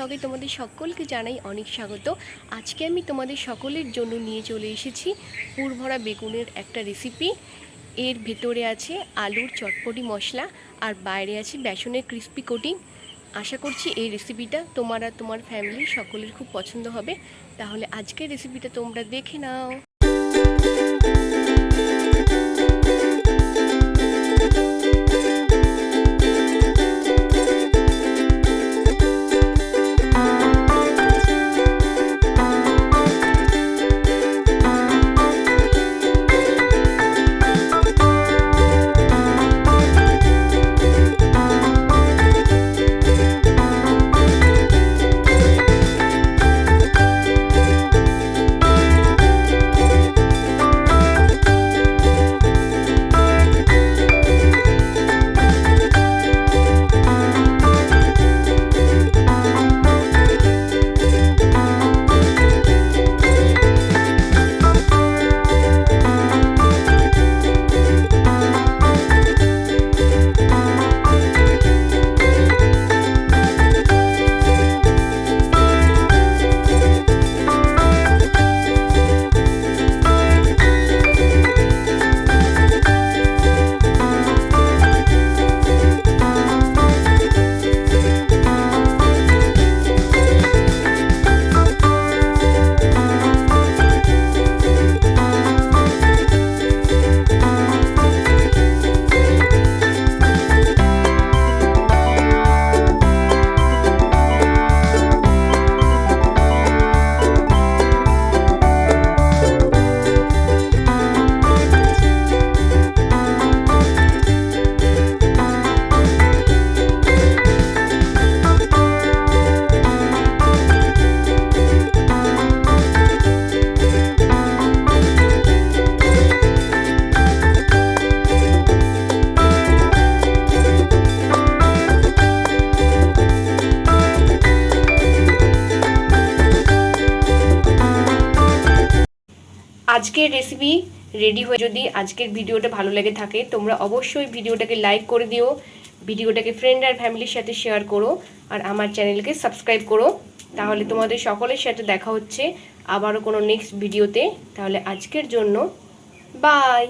ব্লগে তোমাদের সকলকে জানাই অনেক স্বাগত। আজকে আমি তোমাদের সকলের জন্য নিয়ে চলে এসেছি পুরভরা বেগুনের একটা রেসিপি। এর ভেতরে আছে আলুর চটপটি মশলা আর বাইরে আছে বেসনের ক্রিস্পি কোটিং। আশা করছি এই রেসিপিটা তোমার আর তোমার ফ্যামিলির সকলের খুব পছন্দ হবে। তাহলে আজকের রেসিপিটা তোমরা দেখে নাও। আজকের রেসিপি রেডি হয়ে যদি আজকের ভিডিওটা ভালো লেগে থাকে তোমরা অবশ্যই ভিডিওটাকে লাইক করে দিও, ভিডিওটাকে ফ্রেন্ড আর ফ্যামিলির সাথে শেয়ার করো আর আমার চ্যানেলকে সাবস্ক্রাইব করো। তাহলে তোমাদের সকলের সাথে দেখা হচ্ছে আবারও কোনো নেক্সট ভিডিওতে। তাহলে আজকের জন্য বাই।